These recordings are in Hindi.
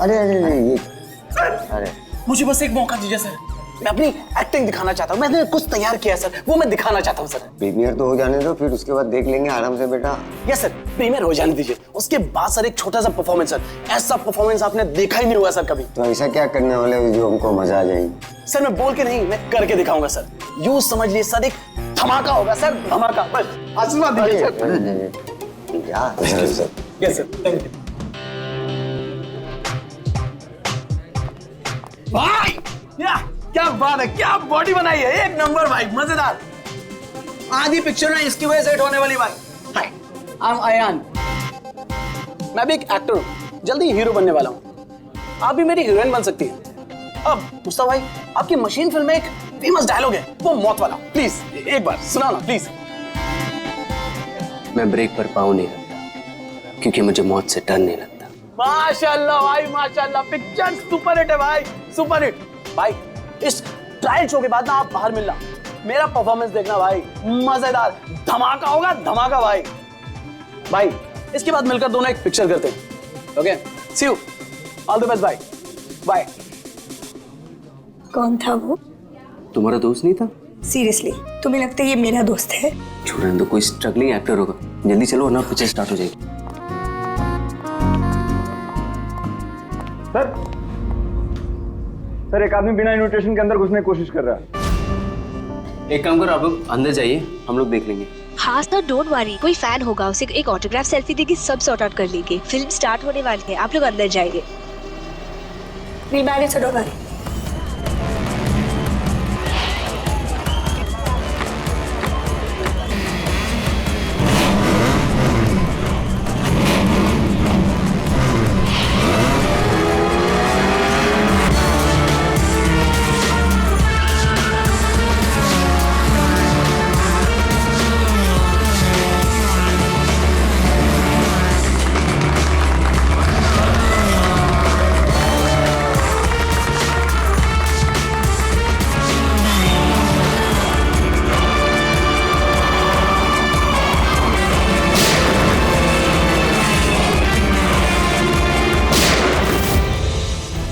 अरे अरे अरे ये सर मुझे बस एक मौका दीजिए सर, मैं अपनी एक्टिंग दिखाना चाहता हूँ। मैंने कुछ तैयार किया सर, वो मैं दिखाना चाहता हूँ सर। प्रीमियर तो हो जाने दो, फिर उसके बाद देख लेंगे आराम से बेटा। यस सर, प्रीमियर हो जाने दीजिए, उसके बाद सर एक छोटा सा परफॉर्मेंस सर, ऐसा परफॉर्मेंस आपने देखा ही नहीं हुआ सर कभी। तो ऐसा क्या करने वाले हो जो हमको मजा आ जाएगी? सर मैं बोल के नहीं, मैं करके दिखाऊंगा सर। यूं समझ लिए सर, एक धमाका होगा सर, धमाका। बस आशीर्वाद दीजिए sir. Yes sir, thank you भाई। क्या बात है, क्या बॉडी बनाई है, एक नंबर भाई, मजेदार। आधी पिक्चर ना इसकी वजह से हिट होने वाली भाई। हाय, आई एम अयान, मैं भी एक एक्टर हूँ, जल्दी हीरो बनने वाला हूँ। आप भी मेरी हीरोइन बन सकती हैं। अब मुस्तफा भाई, आपकी मशीन फिल्म में एक फेमस डायलॉग है, वो मौत वाला, प्लीज एक बार सुना ना प्लीज। मैं ब्रेक पर पाँव नहीं रखता क्योंकि मुझे मौत से डर नहीं लगता। माशाल्लाह भाई माशाल्लाह, पिक्चर सुपर हिट है भाई, सुपर हिट। भाई इस ट्रायल शो के बाद ना आप बाहर मिलना, मेरा परफॉर्मेंस देखना भाई, मजेदार धमाका होगा, धमाका भाई। भाई इसके बाद मिलकर दोनों एक पिक्चर करते हैं। Okay, see you, all the best भाई, बाय। कौन था वो? तुम्हारा दोस्त नहीं था? सीरियसली तुम्हें लगता है ये मेरा दोस्त है? छोड़ने तो कोई स्ट्रगलिंग एक्टर होगा। जल्दी चलो वरना पिक्चर स्टार्ट हो जाएगी। सर एक आदमी बिना इन्विटेशन के अंदर घुसने की कोशिश कर रहा है। एक काम करो, आप लोग अंदर जाइए, हम लोग देख लेंगे। हाँ सर, डोंट वरी, कोई फैन होगा, उसे एक ऑटोग्राफ सेल्फी देगी, सब सॉर्ट आउट कर लेंगे। फिल्म स्टार्ट होने वाली है, आप लोग अंदर जाइए। We married, so don't worry.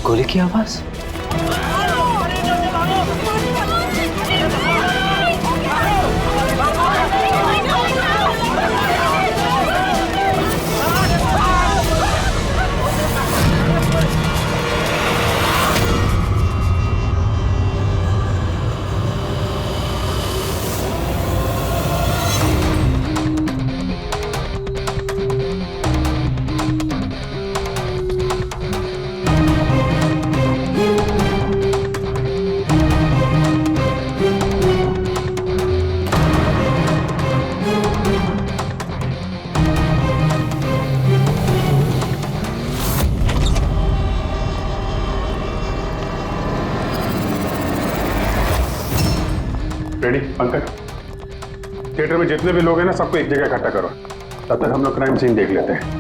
गोली की आवाज। रेडी पंकज, थिएटर में जितने भी लोग हैं ना, सबको एक जगह इकट्ठा करो, तब तक हम लोग क्राइम सीन देख लेते हैं।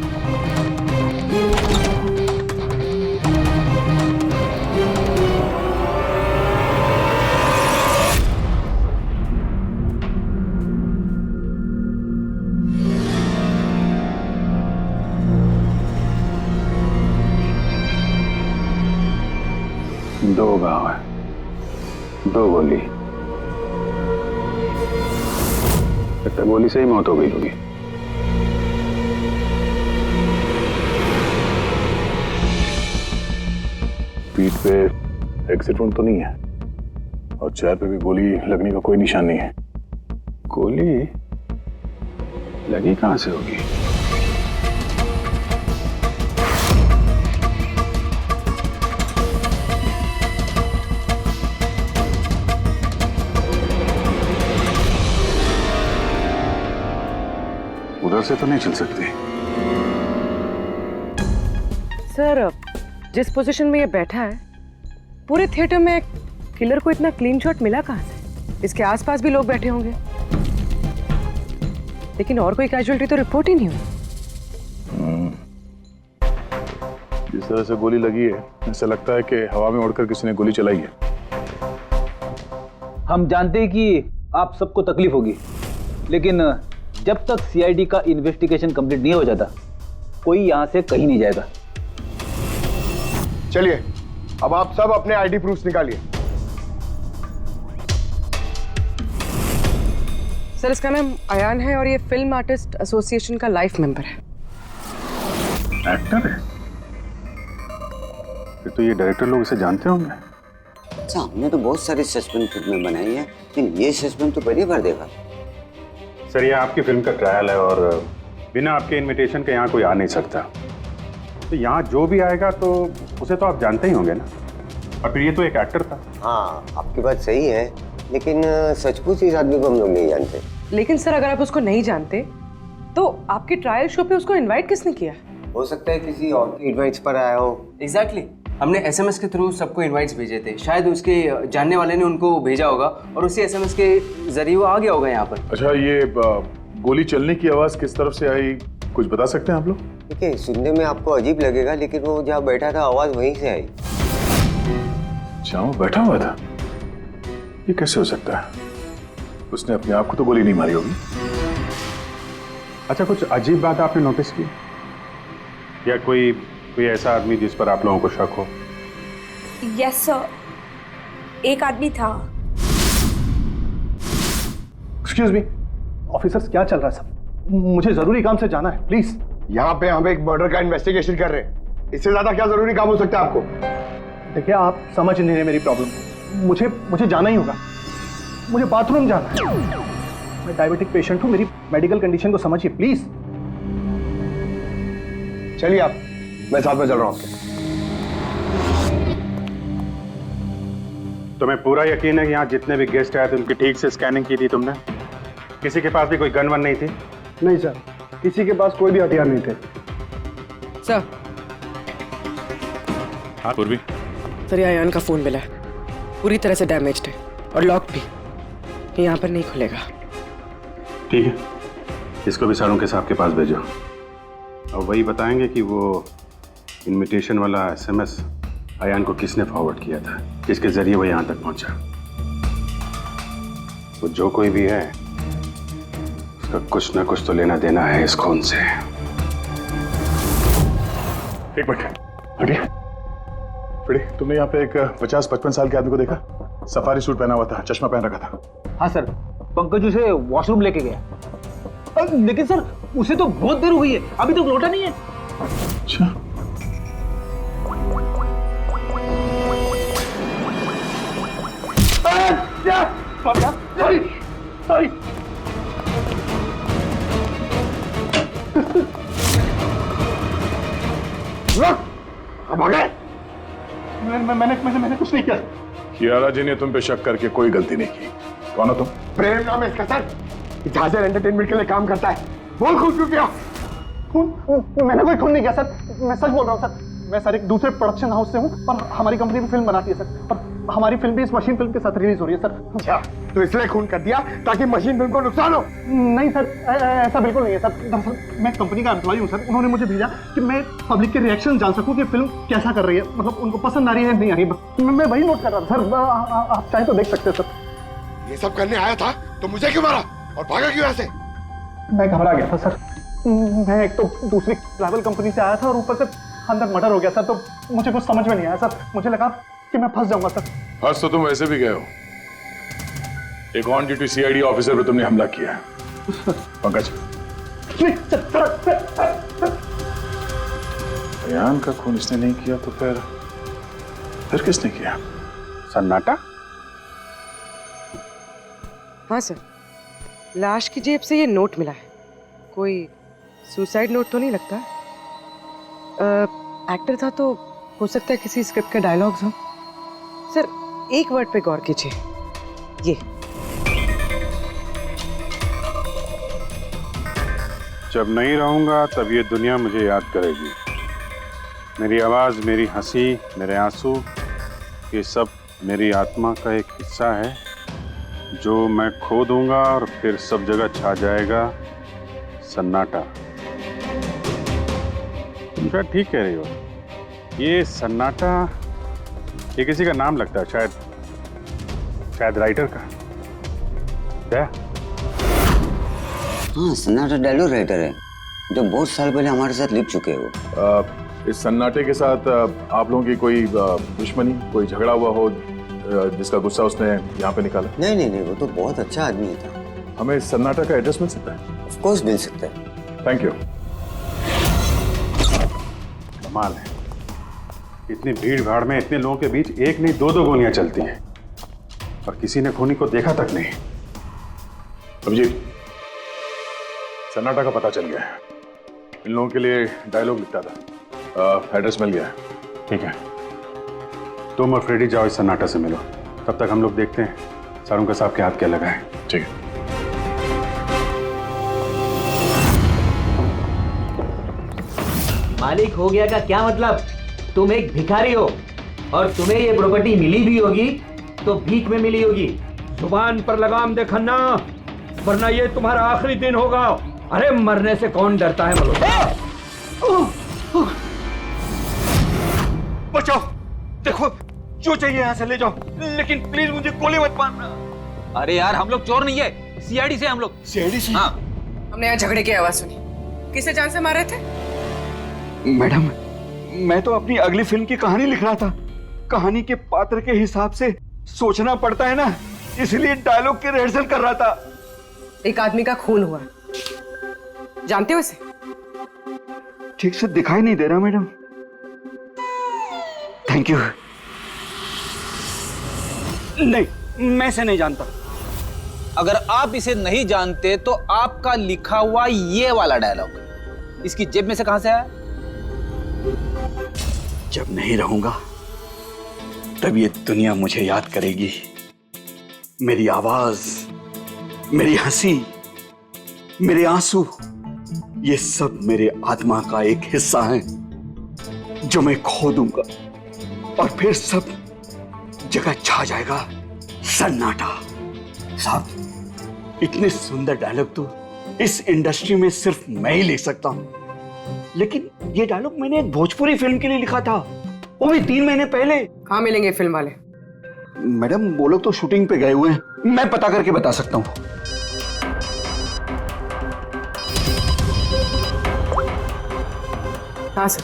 दो गांव है, दो गोली, लगता गोली से ही मौत हो गई होगी। पीठ पे एग्जिट वुंड तो नहीं है और चेहरे पे भी गोली लगने का कोई निशान नहीं है। गोली लगी कहां से होगी? उधर से तो नहीं चल सकती। सर जिस पोजीशन में ये बैठा है, पूरे थिएटर में किलर को इतना क्लीन शॉट मिला कहां से? इसके आसपास भी लोग बैठे होंगे, लेकिन और कोई कैजुअलिटी तो रिपोर्ट ही नहीं हुई। जिस तरह से गोली लगी है, ऐसा लगता है कि हवा में उड़कर किसी ने गोली चलाई है। हम जानते हैं कि आप सबको तकलीफ होगी, लेकिन जब तक सीआईडी का इन्वेस्टिगेशन कंप्लीट नहीं हो जाता, कोई यहां से कहीं नहीं जाएगा। चलिए अब आप सब अपने आईडी प्रूफ निकालिए। सर इसका नाम अयान है और ये फिल्म आर्टिस्ट एसोसिएशन का लाइफ मेंबर है। एक्टर है? फिर तो ये डायरेक्टर लोग इसे जानते होंगे। अच्छा, हमने तो बहुत सारी सस्पेंस फिल्में बनाई है, लेकिन ये सस्पेंस तो पहली बार देखा। सर ये आपकी फिल्म का ट्रायल है और बिना आपके इनविटेशन के यहाँ कोई आ नहीं सकता। तो यहाँ जो भी आएगा तो उसे तो आप जानते ही होंगे ना। और फिर ये तो एक एक्टर था। हाँ, आपकी बात सही है, लेकिन सचमुच इस आदमी को हम लोग नहीं जानते। लेकिन सर अगर आप उसको नहीं जानते तो आपके ट्रायल शो पे उसको इनवाइट किसने किया? हो सकता है किसी और के एडवाइस पर आया हो। एग्जैक्टली हमने एसएमएस के थ्रू सबको इनवाइट्स भेजे थे, शायद उसके जानने वाले ने उनको भेजा होगा और उसी एसएमएस के जरिए वो आ गया होगा यहाँ पर। अच्छा, ये गोली चलने की आवाज किस तरफ से आई, कुछ बता सकते हैं आप लोग? देखिए, सुनने में आपको अजीब लगेगा, लेकिन वो जहाँ बैठा था आवाज वहीं से आई। अच्छा, वो बैठा हुआ था? ये कैसे हो सकता है? उसने अपने आप को तो गोली नहीं मारी होगी। अच्छा, कुछ अजीब बात आपने नोटिस की या कोई ऐसा आदमी जिस पर आप लोगों को शक हो? यस सर, एक आदमी था। एक्सक्यूज मी ऑफिसर्स, क्या चल रहा है सब? मुझे जरूरी काम से जाना है, प्लीज। यहाँ पे हम एक मर्डर का इन्वेस्टिगेशन कर रहे हैं, इससे ज्यादा क्या जरूरी काम हो सकता है आपको? देखिए आप समझ नहीं रहे मेरी प्रॉब्लम। मुझे जाना ही होगा, मुझे बाथरूम जाना है। मैं डायबिटिक पेशेंट हूँ, मेरी मेडिकल कंडीशन को समझिए प्लीज। चलिए आप, मैं साथ में चल रहा हूँ आपके। तुम्हें पूरा यकीन है कि यहाँ जितने भी गेस्ट आए थे उनकी ठीक से स्कैनिंग की थी तुमने? किसी के पास भी कोई गन वन नहीं थी? नहीं सर, किसी के पास कोई भी हथियार नहीं थे। सर हाँ पूर्वी, सर ये अयान का फोन मिला है, पूरी तरह से डैमेज्ड है और लॉक भी, ये यहाँ पर नहीं खुलेगा। ठीक है, इसको भी सारों के साहब के पास भेजो और वही बताएंगे कि वो इनविटेशन वाला एसएमएस अयान को किसने फॉरवर्ड किया था, किसके जरिए वो यहाँ तक पहुंचा। वो जो कोई भी है उसका कुछ ना कुछ तो लेना देना है इस खून से। एक मिनट हटिए। तुमने यहाँ पे एक 50-55 साल के आदमी को देखा? सफारी सूट पहना हुआ था, चश्मा पहन रखा था। हाँ सर, पंकज उसे वॉशरूम लेके गया। लेकिन सर उसे तो बहुत देर हो गई है, अभी तक लौटा नहीं है। अच्छा, सॉरी। अब आ गए? मैंने कुछ नहीं किया। कियारा जी ने तुम पे शक करके कोई गलती नहीं की। कौन हो तुम? प्रेम नाम है इसका सर, झांझर एंटरटेनमेंट के लिए काम करता है। बोल खून क्यों किया? मैंने कोई खून नहीं किया सर, मैं सच बोल रहा हूँ सर। मैं सर एक दूसरे प्रोडक्शन हाउस से हूँ और हमारी कंपनी भी फिल्म बनाती है सर, और हमारी फिल्म भी इस मशीन फिल्म के साथ रिलीज हो रही है सर। अच्छा, तो इसलिए खून कर दिया ताकि मशीन फिल्म को नुकसान हो? नहीं सर, ऐसा बिल्कुल नहीं है सर। दरअसल मैं कंपनी का एम्प्लॉय हूँ सर, उन्होंने मुझे भेजा कि मैं पब्लिक के रिएक्शन जान सकूँ कि फिल्म कैसा कर रही है, मतलब उनको पसंद आ रही है नहीं आ रही है। मैं वही नोट कर रहा था सर, आप चाहे तो देख सकते हैं सर। ये सब करने आया था तो मुझे क्यों मारा और भागा क्यों यहाँ से? मैं घबरा गया था सर, मैं एक तो दूसरी ट्रैवल कंपनी से आया था और ऊपर से अंदर मर्डर हो गया सर, तो मुझे कुछ समझ में नहीं आया सर। मुझे लगा कि मैं फंस जाऊंगा सर। फंस तो तुम वैसे भी गए हो, एक ऑन ड्यूटी सीआईडी ऑफिसर पर तुमने हमला किया। पंकज, अयान का खून इसने नहीं किया तो फिर किसने किया? सन्नाटा? हाँ सर, लाश की जेब से ये नोट मिला है, कोई सुसाइड नोट तो नहीं लगता। एक्टर था तो हो सकता है किसी स्क्रिप्ट के डायलॉग्स हो। सर एक वर्ड पे गौर कीजिए, ये जब नहीं रहूंगा तब ये दुनिया मुझे याद करेगी। मेरी आवाज, मेरी हंसी, मेरे आंसू, ये सब मेरी आत्मा का एक हिस्सा है जो मैं खो दूंगा और फिर सब जगह छा जाएगा सन्नाटा। तुम शायद ठीक कह रही हो, ये सन्नाटा ये किसी का नाम लगता है, शायद राइटर का। क्या? हाँ, सन्नाटा डायलॉग राइटर है जो बहुत साल पहले हमारे साथ लिख चुके हो। इस सन्नाटे के साथ आप लोगों की कोई दुश्मनी, कोई झगड़ा हुआ हो जिसका गुस्सा उसने यहाँ पे निकाला? नहीं नहीं नहीं, वो तो बहुत अच्छा आदमी था। हमें इस सन्नाटा का एड्रेस मिल सकता है? ऑफ कोर्स मिल सकता है। Thank you. कमाल है, इतनी भीड़ भाड़ में इतने लोगों के बीच एक नहीं दो दो गोलियां चलती हैं और किसी ने खूनी को देखा तक नहीं। अभिजीत, सन्नाटा का पता चल गया है। इन लोगों के लिए डायलॉग लिखता था, एड्रेस मिल गया है। ठीक है, तुम और फ्रेडी जाओ इस सन्नाटा से मिलो, तब तक हम लोग देखते हैं सारुंका साहब के हाथ क्या लगा है। ठीक है। मालिक हो गया का क्या मतलब? तुम एक भिखारी हो और तुम्हें ये प्रॉपर्टी मिली भी होगी तो भीख में मिली होगी। जुबान पर लगाम दे खन्ना, वरना ये तुम्हारा आखिरी दिन होगा। अरे मरने से कौन डरता है बचाओ, देखो जो चाहिए यहाँ से ले जाओ, लेकिन प्लीज मुझे गोली मत मारना। अरे यार हम लोग चोर नहीं है, सीआईडी से हम लोग। सीआईडी से? हाँ। हमने यहाँ झगड़े की आवाज सुनी। किसे जान से मारे थे? मैडम, मैं तो अपनी अगली फिल्म की कहानी लिख रहा था। कहानी के पात्र के हिसाब से सोचना पड़ता है ना, इसलिए डायलॉग की रिहर्सल कर रहा था। एक आदमी का खून हुआ, जानते हो इसे? ठीक से दिखाई नहीं दे रहा मैडम। Thank you. नहीं, मैं इसे नहीं जानता। अगर आप इसे नहीं जानते तो आपका लिखा हुआ ये वाला डायलॉग इसकी जेब में से कहां से आया? जब नहीं रहूंगा तब ये दुनिया मुझे याद करेगी। मेरी आवाज, मेरी हंसी, मेरे आंसू, ये सब मेरे आत्मा का एक हिस्सा है जो मैं खो दूंगा और फिर सब जगह छा जाएगा सन्नाटा। साहब, इतने सुंदर डायलॉग तो इस इंडस्ट्री में सिर्फ मैं ही लिख सकता हूं, लेकिन ये डायलॉग मैंने एक भोजपुरी फिल्म के लिए लिखा था, वो भी 3 महीने पहले। कहाँ मिलेंगे फिल्म वाले? मैडम, वो लोग तो शूटिंग पे गए हुए हैं, मैं पता करके बता सकता हूँ। हाँ सर।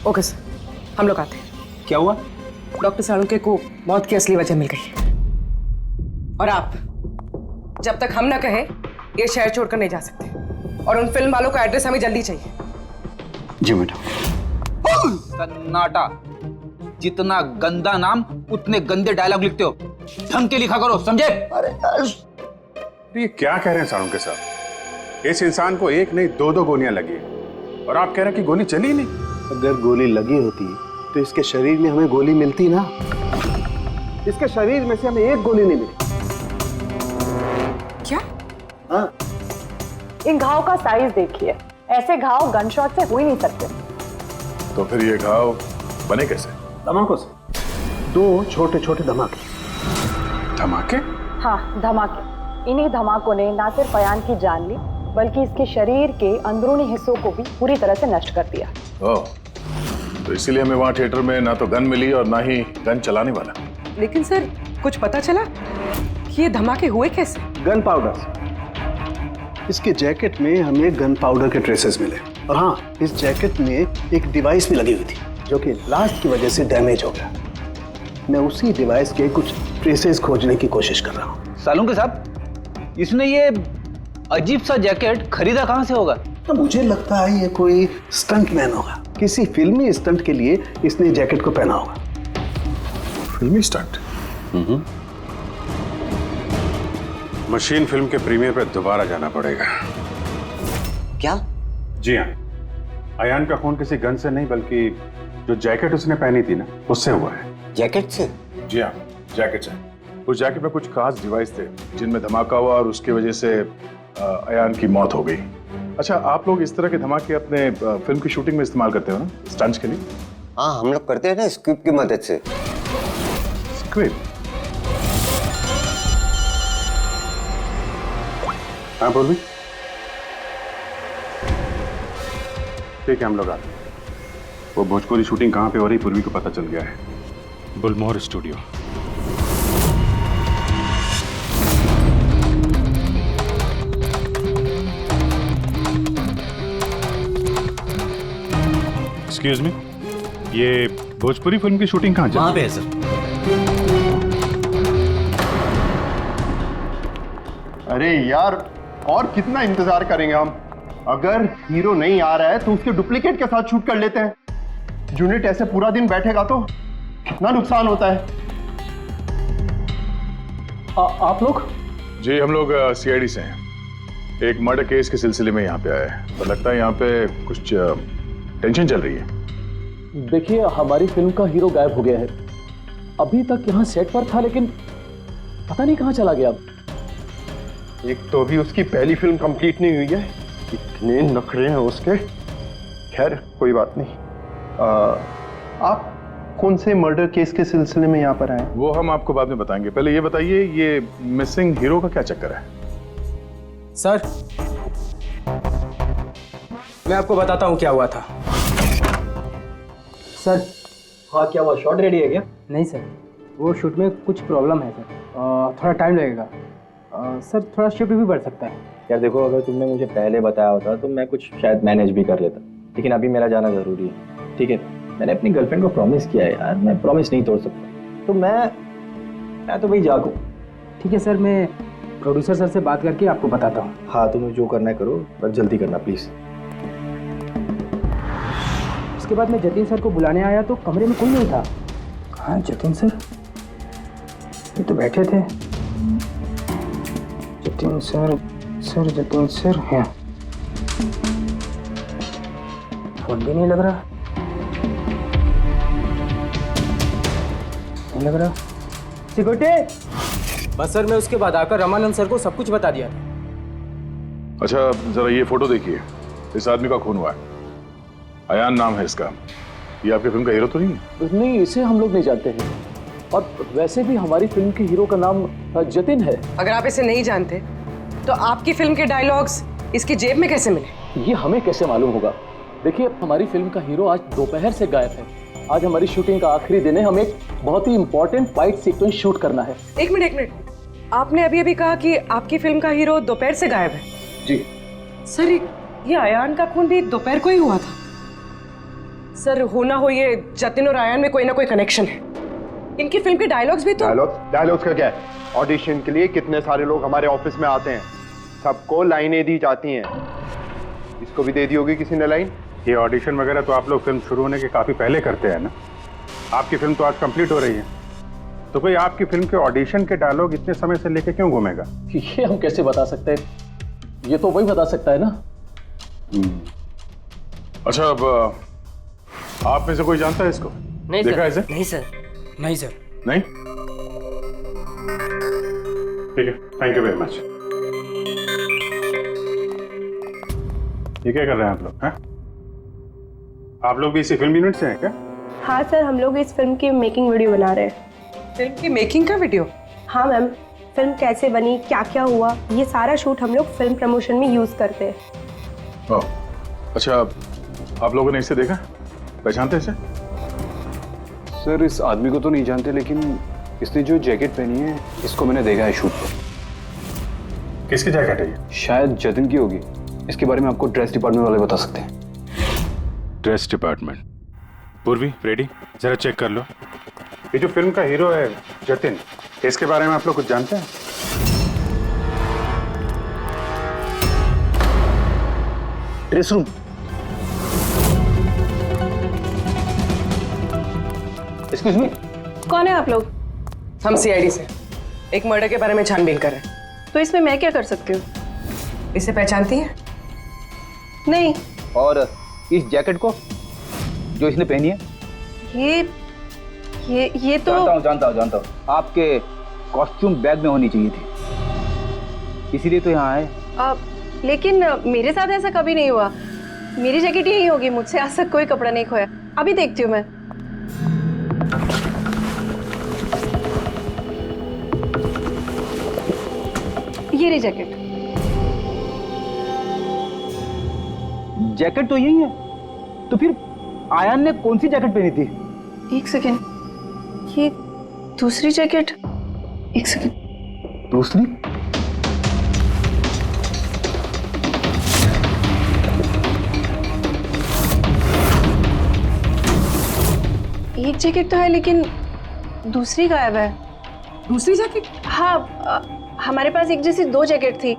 ओके सर, हम लोग आते हैं। क्या हुआ? डॉक्टर साळुंके को मौत की असली वजह मिल गई है और आप जब तक हम ना कहें ये शहर छोड़कर नहीं जा सकते और उन फिल्म वालों का एड्रेस हमें जल्दी चाहिए। जी मैडम। सन्नाटा, जितना गंदा नाम उतने गंदे डायलॉग लिखते हो। ढंग के लिखा करो, समझे? तो ये क्या कह रहे हैं सारुंके साहब? इस इंसान को एक नहीं दो दो गोलियां लगी और आप कह रहे हैं कि गोली चली नहीं। अगर गोली लगी होती तो इसके शरीर में हमें गोली मिलती ना। इसके शरीर में से हमें एक गोली नहीं मिली। क्या? हाँ। इन घाव का साइज देखिए, ऐसे घाव गन शॉट से हो ही नहीं सकते। तो फिर ये घाव बने कैसे? धमाकों से। 2 छोटे छोटे धमाके। धमाके? हाँ, धमाके। इन्हीं धमाकों ने ना सिर्फ अयान की जान ली बल्कि इसके शरीर के अंदरूनी हिस्सों को भी पूरी तरह से नष्ट कर दिया। ओह, तो इसीलिए हमें वहां थिएटर में ना तो गन मिली और ना ही गन चलाने वाला। लेकिन सर, कुछ पता चला कि ये धमाके हुए कैसे? गन पाउडर से। इसके जैकेट में हमें गन पाउडर के ट्रेसेस मिले और हाँ, इस जैकेट में एक डिवाइस भी लगी हुई थी जो कि ब्लास्ट की वजह से डैमेज हो गया। मैं उसी डिवाइस के कुछ ट्रेसेस खोजने की कोशिश कर रहा हूँ। सालुंके साहब, इसने ये अजीब सा जैकेट खरीदा कहाँ से होगा? तो मुझे लगता है ये कोई स्टंट मैन होगा। किसी फिल्मी स्टंट के लिए इसने जैकेट को पहना होगा। फिल्मी स्टंट? मशीन फिल्म के प्रीमियर पे दोबारा जाना पड़ेगा। क्या? जी हाँ, अयान का खून किसी गन से नहीं बल्कि जो जैकेट उसने पहनी थी ना, उससे हुआ है। जैकेट से? जी हाँ, जैकेट से। उस जैकेट में कुछ खास डिवाइस थे जिनमें धमाका हुआ और उसकी वजह से अयान की मौत हो गई। अच्छा, आप लोग इस तरह के धमाके अपने फिल्म की शूटिंग में इस्तेमाल करते हो ना, स्टंट्स के लिए? हाँ, हम लोग करते हैं ना स्क्रिप्ट की मदद से। स्क्रिप्ट? हाँ पूर्वी, ठीक है, हम लोग आते हैं। वो भोजपुरी शूटिंग कहाँ पे हो रही पूर्वी को पता चल गया है। बुलमोहर स्टूडियो। एक्सक्यूज मी, ये भोजपुरी फिल्म की शूटिंग कहाँ चल रही है? वहाँ पे है सर। अरे यार, और कितना इंतजार करेंगे हम? अगर हीरो नहीं आ रहा है तो उसके डुप्लीकेट के साथ शूट कर लेते हैं। यूनिट ऐसे पूरा दिन बैठेगा तो कितना नुकसान होता है। आप लोग? जी हम लोग सीआईडी से हैं। एक मर्डर केस के सिलसिले में यहाँ पे आए हैं, तो लगता है यहाँ पे कुछ टेंशन चल रही है। देखिए, हमारी फिल्म का हीरो गायब हो गया है। अभी तक यहाँ सेट पर था, लेकिन पता नहीं कहाँ चला गया। एक तो अभी उसकी पहली फिल्म कंप्लीट नहीं हुई है, इतने नखरे हैं उसके। खैर कोई बात नहीं। आप कौन से मर्डर केस के सिलसिले में यहाँ पर आए? वो हम आपको बाद में बताएंगे। पहले ये बताइए, ये मिसिंग हीरो का क्या चक्कर है? सर, मैं आपको बताता हूँ क्या हुआ था। सर, हाँ क्या हुआ? शॉट रेडी है क्या? नहीं सर, वो शूट में कुछ प्रॉब्लम है सर, थोड़ा टाइम लगेगा। सर थोड़ा शिफ्ट भी बढ़ सकता है। यार देखो, अगर तुमने मुझे पहले बताया होता तो मैं कुछ शायद मैनेज भी कर लेता, लेकिन अभी मेरा जाना जरूरी है। ठीक है, मैंने अपनी गर्लफ्रेंड को प्रॉमिस किया है यार, मैं प्रॉमिस नहीं तोड़ सकता। तो मैं तो भाई जागू। ठीक है सर, मैं प्रोड्यूसर सर से बात करके आपको बताता हूँ। हाँ, तुम्हें जो करना है करो, पर जल्दी करना प्लीज। उसके बाद मैं जतिन सर को बुलाने आया तो कमरे में कोई नहीं था। कहाँ जतिन सर? ये तो बैठे थे। जतिन सर हैं। फोन भी नहीं लग रहा। नहीं लग रहा। सिक्योरिटी। बस सर, मैं उसके बाद आकर रामानंद सर को सब कुछ बता दिया था। अच्छा जरा ये फोटो देखिए, इस आदमी का खून हुआ है। अयान नाम है इसका। ये आपकी फिल्म का हीरो तो नहीं है? नहीं, इसे हम लोग नहीं जानते हैं, और वैसे भी हमारी फिल्म के हीरो का नाम जतिन है। अगर आप इसे नहीं जानते तो आपकी फिल्म के डायलॉग्स इसकी जेब में कैसे मिले? ये हमें कैसे मालूम होगा? देखिए, हमारी फिल्म का हीरो आज दोपहर से गायब है। आज हमारी शूटिंग का आखिरी दिन है, हमें एक बहुत ही इंपॉर्टेंट फाइट सीक्वेंस शूट करना है। एक मिनट, आपने अभी कहा कि आपकी फिल्म का हीरो दोपहर से गायब है। जी सर, ये अयान का खून भी दोपहर को ही हुआ था। सर, हो ना हो ये जतिन और अयान में कोई ना कोई कनेक्शन है। इनकी फिल्म के डायलॉग्स भी तो। डायलॉग्स का क्या है? ऑडिशन के लिए कितने सारे लोग हमारे ऑफिस में आते हैं, सबको लाइनें दी जाती हैं। इसको भी दे दी होगी किसी ने लाइन। ये ऑडिशन वगैरह तो आप लोग फिल्म शुरू होने के काफ़ी पहले करते हैं ना। आपकी फिल्म तो आज कंप्लीट हो रही है, तो कोई आपकी फिल्म के ऑडिशन के डायलॉग इतने समय से लेके क्यों घूमेगा? ये हम कैसे बता सकते हैं? ये तो वही बता सकता है ना। अच्छा, अब आप में से कोई जानता है इसको? नहीं देखा सर। इसे? नहीं सर। नहीं सर। नहीं? ठीक है, थैंक यू वेरी मच। ये क्या कर रहे हैं आप लोग? हैं? आप लोग भी इसी फिल्म यूनिट से हैं क्या? हाँ सर, हम लोग इस फिल्म की मेकिंग वीडियो बना रहे हैं। फिल्म की मेकिंग का वीडियो? हाँ मैम, फिल्म कैसे बनी, क्या क्या हुआ, ये सारा शूट हम लोग फिल्म प्रमोशन में यूज करते हैं। अच्छा, आप लोगों ने इसे देखा? पहचानते इसे? सर, इस आदमी को तो नहीं जानते, लेकिन इसने जो जैकेट पहनी है इसको मैंने देखा है शूट पर। किसकी जैकेट है ये? शायद जतिन की होगी। इसके बारे में आपको ड्रेस डिपार्टमेंट वाले बता सकते हैं। Dress department. पूर्वी, रेडी? जरा चेक कर लो। ये जो फिल्म का हीरो है जतिन, इसके बारे में आप लोग कुछ जानते हैं? Dress room. एक्सक्यूज मी, कौन है आप लोग? हम सीआईडी से एक मर्डर के बारे में छानबीन कर रहे हैं। तो इसमें मैं क्या कर सकती हूँ? इसे पहचानती हैं? नहीं। और इस जैकेट को जो इसने पहनी है? ये तो जानता हूँ। आपके कॉस्ट्यूम बैग में होनी चाहिए थी, इसीलिए तो यहाँ आए। लेकिन मेरे साथ ऐसा कभी नहीं हुआ। मेरी जैकेट यही होगी, मुझसे आज तक कोई कपड़ा नहीं खोया। अभी देखती हूँ मैं। ये रही जैकेट। जैकेट तो यही है, तो फिर आयान ने कौन सी जैकेट पहनी थी? एक सेकेंड, ये दूसरी जैकेट। एक सेकेंड, दूसरी? एक जैकेट तो है लेकिन दूसरी गायब है। दूसरी जैकेट? हाँ, हमारे पास एक जैसी 2 जैकेट थी।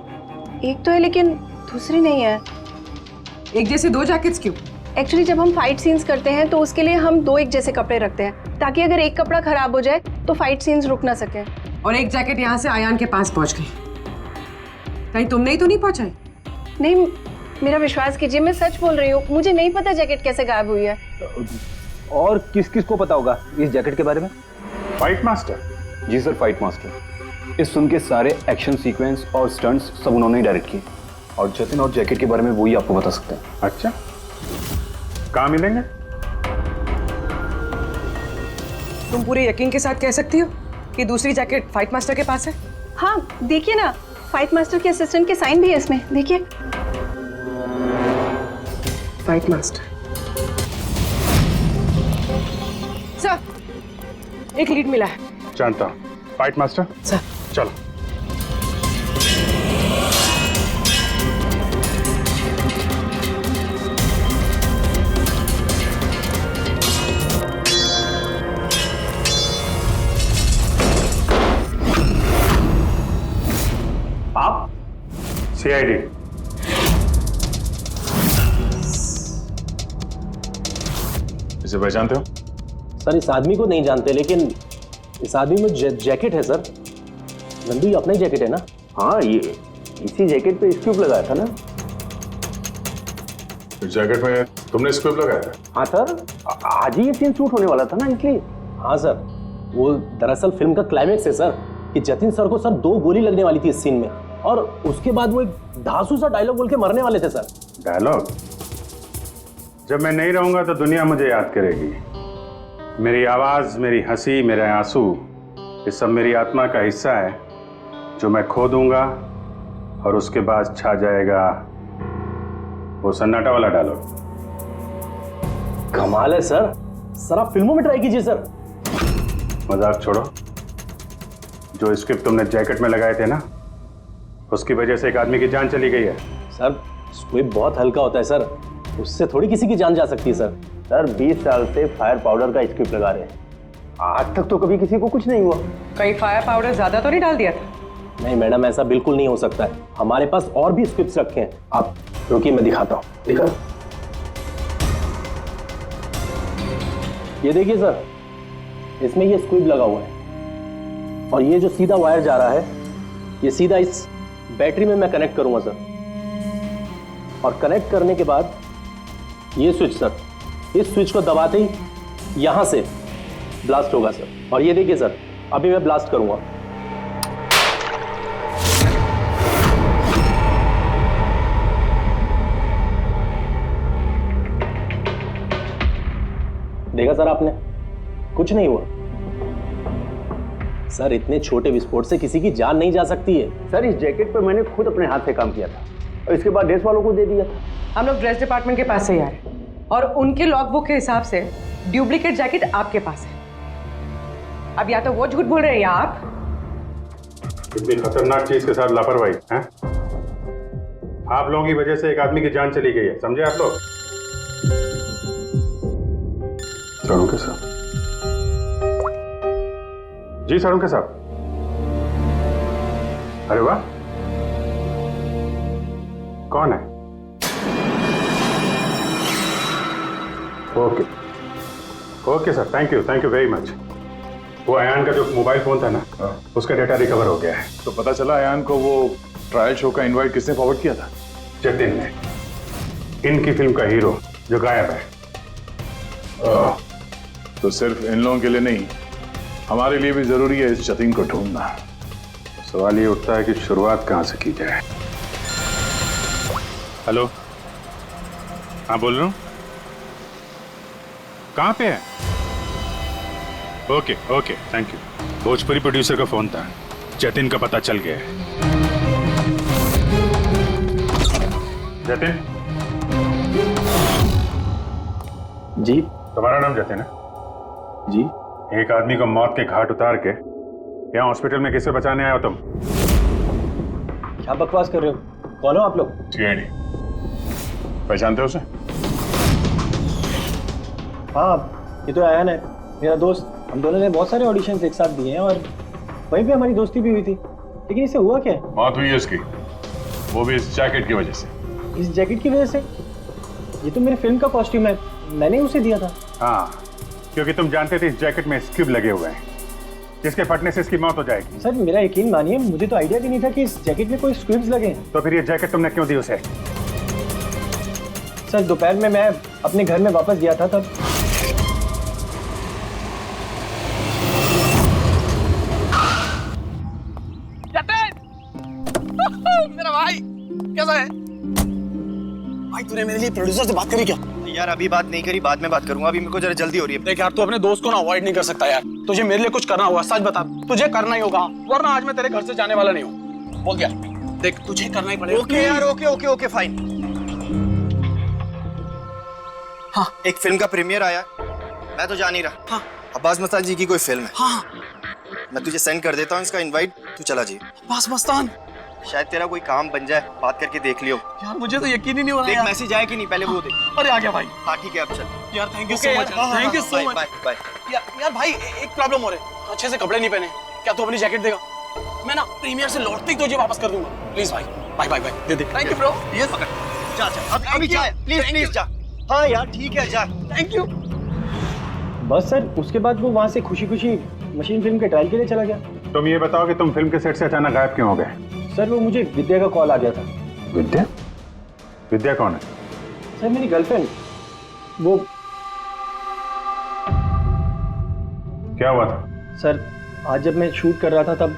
एक तो है लेकिन दूसरी नहीं है। एक जैसे 2 जैकेट्स क्यों? एक्चुअली जब हम फाइट सीन्स करते हैं तो उसके लिए हम 2 एक जैसे कपड़े रखते हैं ताकि अगर एक कपड़ा खराब हो जाए तो फाइट सीन्स रुक ना सके। और एक जैकेट यहाँ से आयान के पास पहुंच गई। कहीं तुमने ही तो नहीं पहुंचाई? नहीं, मेरा विश्वास कीजिए, मैं सच बोल रही हूँ। मुझे नहीं पता जैकेट कैसे गायब हुई है। और किस किस को पता होगा इस जैकेट के बारे में? Fight master? जी सर, फाइट मास्टर। इस फिल्म के सारे एक्शन सीक्वेंस और स्टंट्स सब उन्होंने ही डायरेक्ट किए और जतिन और जैकेट के बारे में वही आपको बता सकते हैं। अच्छा, कहाँ मिलेंगे? तुम पूरे यकीन के साथ कह सकती हो कि दूसरी जैकेट फाइट मास्टर के पास है? हाँ, देखिए ना, फाइट मास्टर के असिस्टेंट के साइन भी है इसमें, देखिए। Fight master. सर, एक लीड मिला है। जानता हूँ। Fight master? सर। चलो। आप? CID। इसे पहचानते हो? सर, इस आदमी को नहीं जानते, लेकिन इस आदमी में जैकेट है सर। नंदू, ये अपना ही जैकेट है ना? हाँ, ये इसी जैकेट पे स्क्यूब लगाया था ना। इस जैकेट में तुमने स्क्यूब लगाया था? हाँ सर, आज ही ये सीन शूट होने वाला था ना, इसलिए। हाँ सर, वो दरअसल फिल्म का क्लाइमेक्स है सर कि जतिन सर को सर 2 गोली लगने वाली थी इस सीन में, और उसके बाद वो एक धांसू सा डायलॉग बोल के मरने वाले थे सर। डायलॉग? जब मैं नहीं रहूंगा तो दुनिया मुझे याद करेगी। मेरी आवाज, मेरी हंसी, मेरे आंसू, ये सब मेरी आत्मा का हिस्सा है जो मैं खो दूंगा और उसके बाद छा जाएगा वो सन्नाटा वाला डायलॉग। कमाल है सर। सर, आप फिल्मों में ट्राई कीजिए सर। मजाक छोड़ो। जो स्क्रिप्ट तुमने जैकेट में लगाए थे ना, उसकी वजह से एक आदमी की जान चली गई है। सर, स्क्विब बहुत हल्का होता है सर, उससे थोड़ी किसी की जान जा सकती है सर। सर, 20 साल से फायर पाउडर का स्क्रिप्ट लगा रहे हैं, आज तक तो कभी किसी को कुछ नहीं हुआ। कहीं फायर पाउडर ज्यादा तो नहीं डाल दिया था? नहीं मैडम, ऐसा बिल्कुल नहीं हो सकता है। हमारे पास और भी स्क्रिप्ट्स रखे हैं। आप रुकिए, मैं दिखाता हूँ। दिखा, ये देखिए सर, इसमें ये स्क्विब लगा हुआ है और ये जो सीधा वायर जा रहा है, ये सीधा इस बैटरी में मैं कनेक्ट करूंगा सर, और कनेक्ट करने के बाद ये स्विच सर, इस स्विच को दबाते ही यहां से ब्लास्ट होगा सर। और ये देखिए सर, अभी मैं ब्लास्ट करूंगा। देखा सर आपने, कुछ नहीं हुआ सर। इतने छोटे विस्फोट से किसी की जान नहीं जा सकती है सर। इस जैकेट पर मैंने खुद अपने हाथ से काम किया था और इसके बाद ड्रेस वालों को दे दिया था। हम लोग ड्रेस डिपार्टमेंट के पास से ही आ रहे हैं और उनके लॉगबुक के हिसाब से डुप्लीकेट जैकेट आपके पास है। अब या तो वो झूठ बोल रहे हैं या आप। इतनी खतरनाक चीज के साथ लापरवाही है? आप लोगों की वजह से एक आदमी की जान चली गई है, समझे आप लोग? सारुंके साहब। जी सारुंके साहब। अरे वाह, कौन है? Okay okay sir, thank you very much. वो अयान का जो मोबाइल फोन था ना, उसका डेटा रिकवर हो गया है। तो पता चला अयान को वो ट्रायल शो का इनवाइट किसने फॉरवर्ड किया था? जतिन ने, इनकी फिल्म का हीरो जो गायब है। तो सिर्फ इन लोगों के लिए नहीं, हमारे लिए भी जरूरी है इस जतिन को ढूंढना। सवाल ये उठता है कि शुरुआत कहां से की जाए। हेलो, हाँ बोल रहा हूँ। कहाँ पे है? Okay okay, thank you. Bhojpuri producer का फोन था, जतिन का पता चल गया है। जतिन जी। तुम्हारा नाम जतिन है? जी। एक आदमी को मौत के घाट उतार के यहाँ हॉस्पिटल में किसे बचाने आए हो तुम? क्या बकवास कर रहे हो? कौन हो आप लोग? CID। पहचानते हो उसे? हाँ, ये तो अयान है, मेरा दोस्त, हम दोनों ने बहुत सारे ऑडिशंस एक साथ दिए हैं और वहीं पे हमारी दोस्ती भी हुई थी। लेकिन इसे हुआ क्या? मौत हुई है उसकी, वो भी इस जैकेट की वजह से। इस जैकेट की वजह से? ये तो मेरे फिल्म का कॉस्ट्यूम है, मैंने उसे दिया था। हाँ, क्योंकि तुम जानते थे इस जैकेट में स्क्यूब लगे हुए हैं, जिसके फटने से इसकी मौत हो जाएगी। सर मेरा यकीन मानिए, मुझे तो आइडिया भी नहीं था कि इस जैकेट में कोई स्क्विब्स लगे हैं। तो फिर ये जैकेट तुमने क्यों दी उसे? सर दोपहर में मैं अपने घर में वापस गया था तब। मेरा भाई कैसा है? भाई तूने मेरे लिए प्रोड्यूसर से बात करी क्या? यार अभी बात नहीं करी, बाद में बात करूंगा, अभी मेरे को जरा जल्दी हो रही है। देख यार, तू अपने दोस्त को ना अवॉइड नहीं कर सकता यार। तुझे मेरे लिए कुछ करना होगा, सच बता, तुझे करना ही होगा, वरना आज मैं तेरे घर से जाने वाला नहीं हूँ। बोल दिया, देख तुझे करना ही पड़ेगा। ओके यार, ओके ओके ओके फाइन। हाँ, एक फिल्म का प्रीमियर आया, मैं तो जा नहीं रहा। हाँ, अब्बास मस्तान जी की कोई फिल्म है। हाँ, मैं तुझे सेंड कर देता हूँ इसका इनवाइट, तू चला जी। अब्बास मस्तान, शायद तेरा कोई काम बन जाए, बात करके देख लियो। यार मुझे तो यकीन ही नहीं हो रहा। देख मैसेज आया कि नहीं, पहले वो देख। अरे आ गया भाई। हाँ ठीक है, अब चल। यार thank you so much, thank you so much. Bye bye. यार भाई एक प्रॉब्लम हो रही है, अच्छे से कपड़े नहीं पहने। क्या तू अपनी जैकेट देगा? मैं ना प्रीमियर से लौटते ही तुझे वापस कर दूंगा। प्लीज भाई, बाय बाय बाय, दे दे। Thank you bro. ये पकड़, जा जा अभी जा, प्लीज प्लीज जा। हाँ यार ठीक है, जा। Thank you. बस सर, उसके बाद वो वहाँ से खुशी खुशी मशीन फिल्म के ट्रायल के लिए चला गया। तुम ये बताओ कि तुम फिल्म के सेट से अचानक गायब क्यों हो गए? सर वो मुझे विद्या का कॉल आ गया था। विद्या? विद्या कौन है? सर मेरी गर्लफ्रेंड। वो क्या हुआ था? सर आज जब मैं शूट कर रहा था तब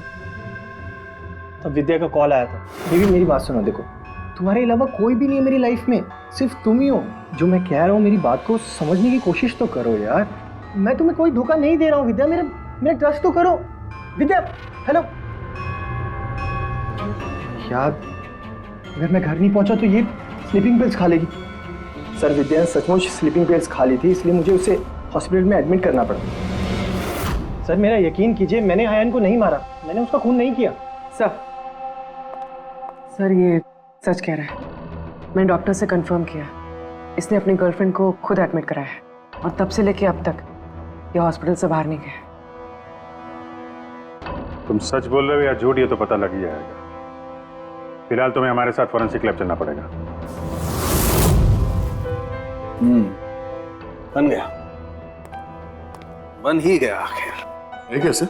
विद्या का कॉल आया था। मेरी बात सुनो, देखो तुम्हारे अलावा कोई भी नहीं है मेरी लाइफ में, सिर्फ तुम ही हो। जो मैं कह रहा हूँ मेरी बात को समझने की कोशिश तो करो यार। मैं तुम्हें कोई धोखा नहीं दे रहा हूँ विद्या, मेरा ट्रस्ट तो करो। विद्या हेलो। यार अगर मैं घर नहीं पहुंचा तो ये स्लीपिंग पिल्स खा लेगी। सर विद्या सचमुच स्लीपिंग पिल्स खा ली थी, इसलिए मुझे उसे हॉस्पिटल में एडमिट करना पड़ा। सर मेरा यकीन कीजिए, मैंने आयन को नहीं मारा, मैंने उसका खून नहीं किया। सर ये सच कह रहा है। मैंने डॉक्टर से कंफर्म किया, इसने अपनी गर्लफ्रेंड को खुद एडमिट कराया है और तब से लेके अब तक ये हॉस्पिटल से बाहर नहीं गया। तुम सच बोल रहे हो या झूठ, ये तो पता लग ही जाएगा। फिलहाल तुम्हें हमारे साथ फॉरेंसिक लैब चलना पड़ेगा। बन गया, बन ही गया आखिर। ये कैसे?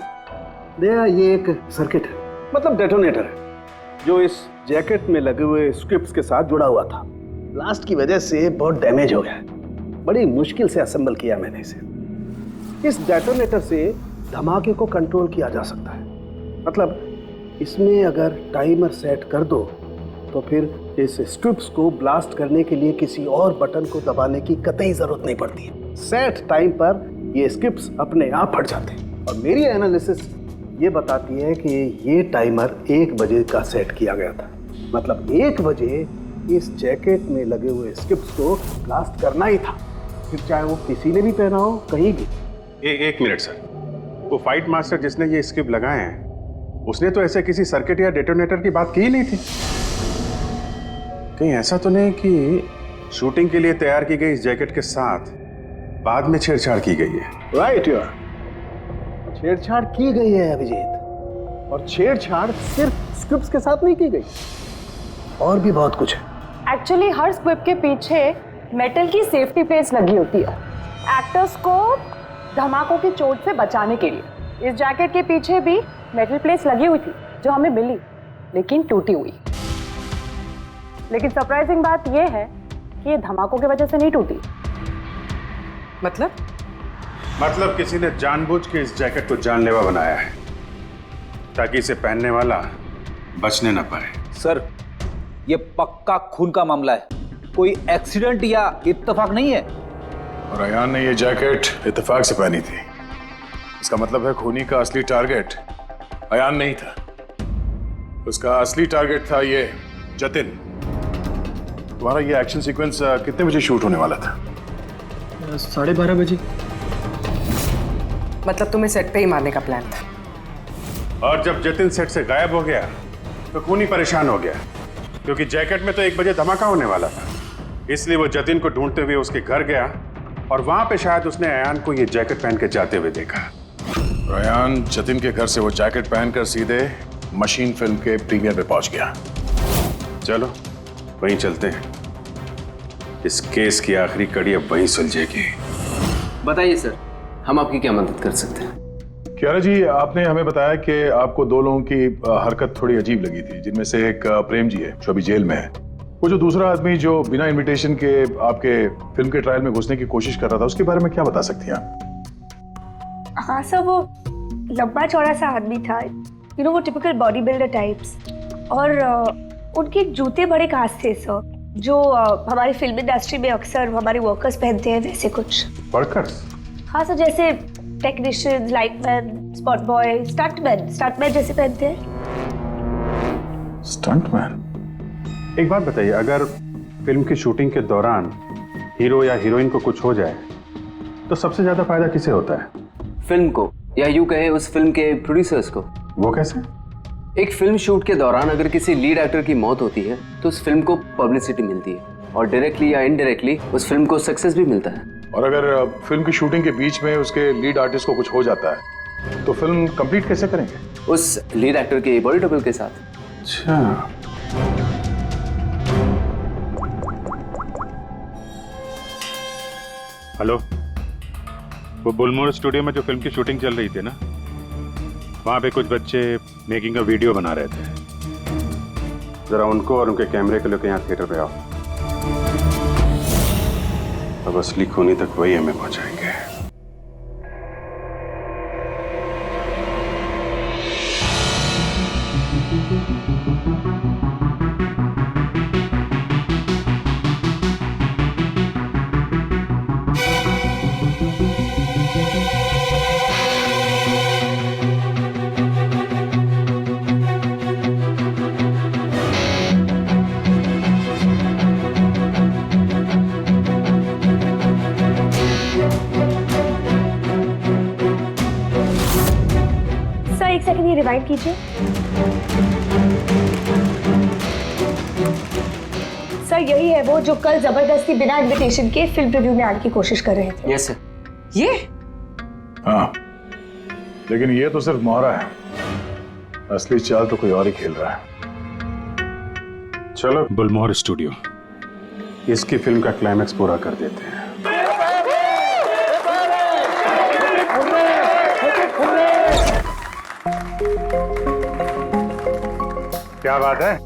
दया ये एक सर्किट है, मतलब डेटोनेटर है, जो इस जैकेट में लगे हुए स्क्रिप्ट्स के साथ जुड़ा हुआ था। ब्लास्ट की वजह से बहुत डैमेज हो गया है, बड़ी मुश्किल से असेंबल किया मैंने इसे। इस डेटोनेटर से धमाके को कंट्रोल किया जा सकता है, मतलब इसमें अगर टाइमर सेट कर दो तो फिर इस स्ट्रिप्स को ब्लास्ट करने के लिए किसी और बटन को दबाने की कतई जरूरत नहीं पड़ती है। सेट टाइम पर ये स्ट्रिप्स अपने आप फट जाते हैं। और मेरी एनालिसिस ये बताती है कि ये टाइमर 1 बजे का सेट किया गया था, मतलब 1 बजे इस जैकेट में लगे हुए स्ट्रिप्स को ब्लास्ट करना ही था, फिर चाहे वो किसी ने भी पहना हो कहीं भी। एक मिनट सर, वो फाइट मास्टर जिसने ये स्क्रिप्ट लगाए हैं, उसने तो ऐसे किसी सर्किट या डेटोनेटर की बात की ही नहीं थी। कहीं ऐसा तो नहीं कि शूटिंग के लिए तैयार की गई इस जैकेट के साथ बाद में छेड़छाड़ की गई है? राइट यार, छेड़छाड़ की गई है अभिजीत, और छेड़छाड़ सिर्फ स्क्रिप्ट्स के साथ नहीं की गई, और भी बहुत कुछ है। एक्चुअली हर स्क्रिप्ट के पीछे मेटल की सेफ्टी प्लेट्स लगी होती है, एक्टर्स को धमाकों की चोट से बचाने के लिए। इस जैकेट के पीछे भी मेटल प्लेट्स लगी हुई थी जो हमें मिली, लेकिन टूटी हुई। लेकिन सरप्राइजिंग बात यह है कि ये धमाकों की वजह से नहीं टूटी। मतलब किसी ने जानबूझ के इस जैकेट को जानलेवा बनाया है ताकि इसे पहनने वाला बचने न पाए। सर ये पक्का खून का मामला है, कोई एक्सीडेंट या इत्तेफाक नहीं है। और अयान ने ये जैकेट इत्तेफाक से पहनी थी, इसका मतलब है खूनी का असली टारगेट अयान नहीं था, उसका असली टारगेट था ये जतिन। तुम्हारा ये एक्शन सीक्वेंस कितने बजे शूट होने वाला था? 12:30 बजे। मतलब तुम्हें सेट पे ही मारने का प्लान था? और जब जतिन सेट से गायब हो गया तो खूनी परेशान हो गया, क्योंकि जैकेट में तो 1 बजे धमाका होने वाला था। इसलिए वो जतिन को ढूंढते हुए उसके घर गया और वहां पे शायद उसने अयान को ये जैकेट पहन के जाते हुए देखा। अयान जतिन के घर से वो जैकेट पहनकर सीधे मशीन फिल्म के प्रीमियर पे पहुंच गया। चलो वहीं चलते हैं, इस केस की आखिरी कड़ी अब वहीं सुलझेगी। बताइए सर, हम आपकी क्या मदद कर सकते हैं? कियारा जी, आपने हमें बताया कि आपको दो लोगों की हरकत थोड़ी अजीब लगी थी, जिनमें से एक प्रेम जी है जो अभी जेल में है। वो जो दूसरा आदमी जो बिना इनविटेशन के आपके फिल्म के ट्रायल में घुसने की कोशिश कर रहा था, उसके बारे में क्या बता सकती हैं आप? हाँ सर, वो लंबा चौड़ा सा आदमी था, यू नो वो टिपिकल बॉडी बिल्डर टाइप्स, और उनके जूते बड़े खास थे सर, जो हमारी फिल्म इंडस्ट्री में अक्सर हमारे वर्कर्स पहनते हैं, वैसे कुछ। वर्कर्स? हाँ सर, जैसे technician, lightman, spot boy, stuntman जैसे पहनते हैं। स्टंटमैन? एक बात बताइए, अगर फिल्म की शूटिंग के दौरान हीरो या हीरोइन को कुछ हो जाए तो सबसे ज्यादा फायदा किसे होता है? फिल्म को, या यूं कहे उस फिल्म के प्रोड्यूसर्स को। वो कैसे? एक फिल्म शूट के दौरान अगर किसी लीड एक्टर की मौत होती है तो उस फिल्म को पब्लिसिटी मिलती है, और डायरेक्टली या इनडायरेक्टली उस फिल्म को सक्सेस भी मिलता है। और अगर फिल्म की शूटिंग के बीच में उसके लीड आर्टिस्ट को कुछ हो जाता है तो फिल्म कंप्लीट कैसे करेंगे? उस लीड एक्टर के बॉडी डबल के साथ। अच्छा, हेलो, वो बुलमोर स्टूडियो में जो फिल्म की शूटिंग चल रही थी ना, वहां पे कुछ बच्चे मेकिंग का वीडियो बना रहे थे। जरा उनको और उनके कैमरे को लेकर यहाँ थिएटर पे आओ। अब असली खूनी तक वही हमें पहुंचाएंगे। एक सेकंड ये रिवाइंड कीजिए। सर यही है वो जो कल जबरदस्ती बिना इनविटेशन के फिल्म रिव्यू में आने की कोशिश कर रहे थे। Yes sir. ये? हाँ, लेकिन ये तो सिर्फ मोहरा है, असली चाल तो कोई और ही खेल रहा है। चलो बुलमोहर स्टूडियो, इसकी फिल्म का क्लाइमैक्स पूरा कर देते हैं। क्या बात है,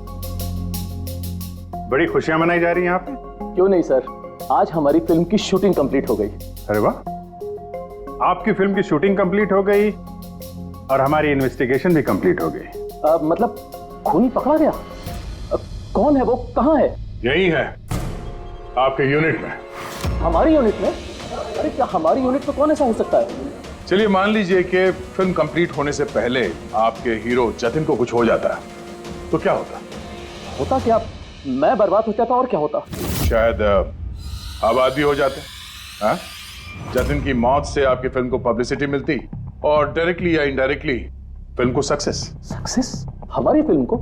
बड़ी खुशियां मनाई जा रही हैं आप? क्यों नहीं सर, आज हमारी फिल्म की शूटिंग कंप्लीट हो गई। अरे वाह, आपकी फिल्म की शूटिंग कंप्लीट हो गई और हमारी इन्वेस्टिगेशन भी कंप्लीट हो गई। मतलब खूनी पकड़ा गया? कौन है वो, कहाँ है? यही है आपके यूनिट में। हमारी यूनिट में? अरे क्या हमारी यूनिट में कौन ऐसा हो सकता है? चलिए मान लीजिए कि फिल्म कंप्लीट होने से पहले आपके हीरो जतिन को कुछ हो जाता है तो क्या होता? होता क्या? मैं बर्बाद हो जाता और क्या होता? शायद आबाद भी हो जाते। हाँ? जतिन की मौत से आपकी फिल्म को पब्लिसिटी मिलती और डायरेक्टली या इनडायरेक्टली फिल्म को सक्सेस। सक्सेस? हमारी फिल्म को?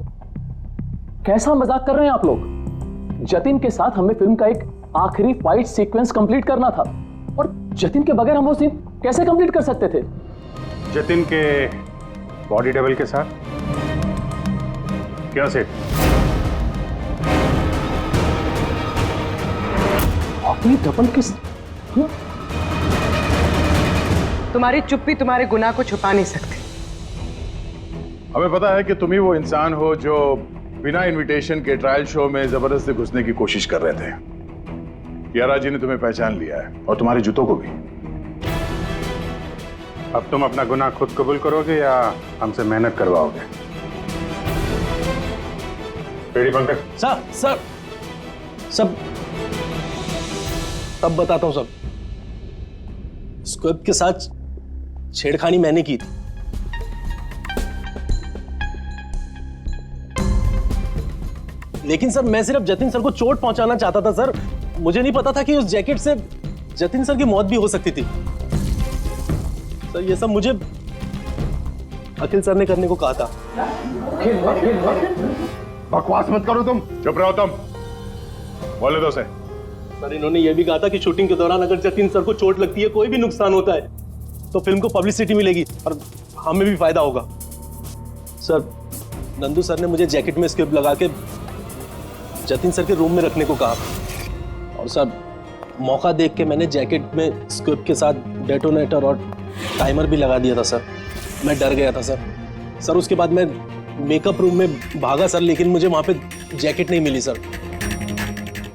कैसा मजाक कर रहे हैं आप लोग? जतिन के साथ हमें फिल्म का एक आखिरी फाइट सीक्वेंस कंप्लीट करना था, और जतिन के बगैर हम वो सीन कैसे कंप्लीट कर सकते थे? जतिन के बॉडी डबल के साथ? क्या सेठ? बॉडी डबल के? तुम्हारी चुप्पी तुम्हारे गुनाह को छुपा नहीं सकती। हमें पता है कि तुम ही वो इंसान हो जो बिना इनविटेशन के ट्रायल शो में जबरदस्ती घुसने की कोशिश कर रहे थे। कियारा जी ने तुम्हें पहचान लिया है और तुम्हारे जूतों को भी। अब तुम अपना गुनाह खुद कबूल करोगे या हमसे मेहनत करवाओगे? पेड़ी पंकज। सर सब तब बताता हूं। सब स्क्विब के साथ छेड़खानी मैंने की थी। लेकिन सर मैं सिर्फ जतिन सर को चोट पहुंचाना चाहता था सर। मुझे नहीं पता था कि उस जैकेट से जतिन सर की मौत भी हो सकती थी। सर ये सब मुझे अखिल सर ने करने को कहा था। बकवास मत करो तुम। चुप रहो तुम। बोले दो से। सर इन्होंने ये भी कहा था कि शूटिंग के दौरान अगर जतिन सर को चोट लगती है, कोई भी नुकसान होता है, तो फिल्म को पब्लिसिटी मिलेगी और हमें भी फायदा होगा। सर नंदू सर ने मुझे जैकेट में स्क्रिप्ट लगा के जतिन सर के रूम में रखने को कहा, और सर मौका देख के मैंने जैकेट में स्क्रिप्ट के साथ डेटोनेटर और टाइमर भी लगा दिया था सर। मैं डर गया था सर। उसके बाद मैं मेकअप रूम में भागा सर, लेकिन मुझे वहाँ पे जैकेट नहीं मिली सर।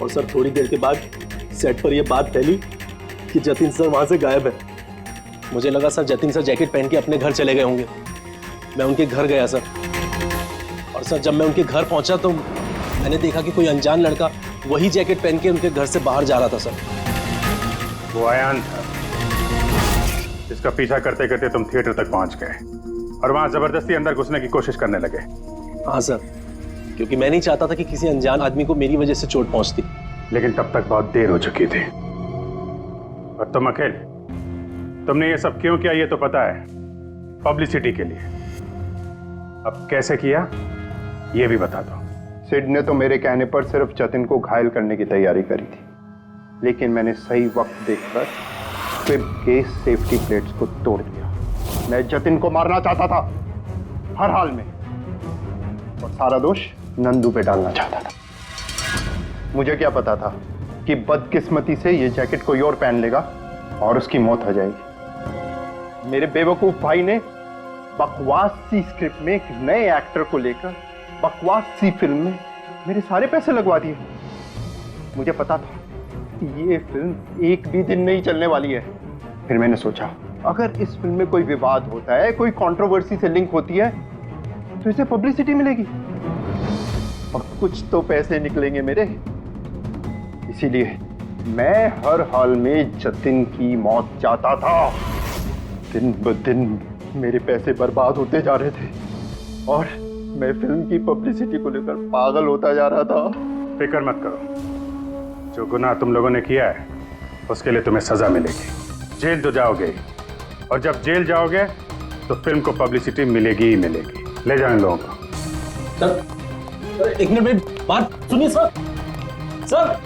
और सर थोड़ी देर के बाद सेट पर यह बात फैली कि जतिन सर वहाँ से गायब है। मुझे लगा सर जतिन सर जैकेट पहन के अपने घर चले गए होंगे। मैं उनके घर गया सर, और सर जब मैं उनके घर पहुंचा तो मैंने देखा कि कोई अनजान लड़का वही जैकेट पहन के उनके घर से बाहर जा रहा था सर। वो अयान था जिसका पीछा करते करते तुम थिएटर तक पहुंच गए और वहां जबरदस्ती अंदर घुसने की कोशिश करने लगे। हाँ सर, क्योंकि मैं नहीं चाहता था कि किसी अनजान आदमी को मेरी वजह से चोट पहुंचती। लेकिन तब तक बहुत देर हो चुकी थी। और तुम अकेल, तुमने ये सब क्यों किया ये तो पता है, पब्लिसिटी के लिए। अब कैसे किया ये भी बता दो। सिड ने तो मेरे कहने पर सिर्फ जतिन को घायल करने की तैयारी करी थी, लेकिन मैंने सही वक्त देखकर स्क्विब के सेफ्टी प्लेट्स को तोड़ दिया। मैं जतिन को मारना चाहता था हर हाल में, और सारा दोष नंदू पे डालना चाहता था। मुझे क्या पता था कि बदकिस्मती से ये जैकेट कोई और पहन लेगा और उसकी मौत हो जाएगी। मेरे बेवकूफ भाई ने बकवास सी स्क्रिप्ट में एक नए एक्टर को लेकर बकवास सी फिल्म में मेरे सारे पैसे लगवा दिए। मुझे पता था कि ये फिल्म एक भी दिन नहीं चलने वाली है। फिर मैंने सोचा अगर इस फिल्म में कोई विवाद होता है, कोई कंट्रोवर्सी से लिंक होती है, तो इसे पब्लिसिटी मिलेगी और कुछ तो पैसे निकलेंगे मेरे। इसीलिए मैं हर हाल में जतिन की मौत चाहता था। दिन ब दिन मेरे पैसे बर्बाद होते जा रहे थे और मैं फिल्म की पब्लिसिटी को लेकर पागल होता जा रहा था। फिक्र मत करो, जो गुनाह तुम लोगों ने किया है उसके लिए तुम्हें सजा मिलेगी। जेल तो जाओगे, और जब जेल जाओगे तो फिल्म को पब्लिसिटी मिलेगी ही मिलेगी। ले जाओ इन लोगों को। सर एक मिनट मेरी बात सुनिए सर। सर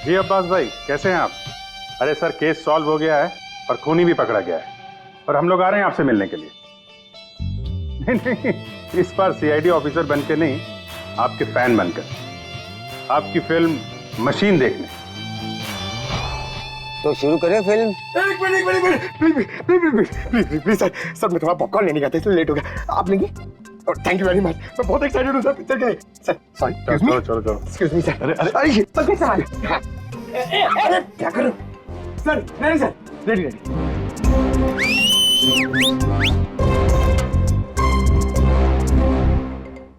जी अब्बास भाई, कैसे हैं आप? अरे सर केस सॉल्व हो गया है और खूनी भी पकड़ा गया है, और हम लोग आ रहे हैं आपसे मिलने के लिए। नहीं, इस बार सीआईडी ऑफिसर बनके नहीं, आपके फैन बनकर, आपकी फिल्म मशीन देखने। तो शुरू करें फिल्म? प्लीज सर मैं थोड़ा पॉपकॉर्न लेने गया था इसलिए लेट हो गया। आप लेंगे? थैंक यू वेरी मच, मैं बहुत एक्साइटेड हूँ सर पिक्चर के लिए। सर सॉरी, चलो एक्सक्यूज मी सर। अरे क्या करूँ सर? नहीं सर, रेडी।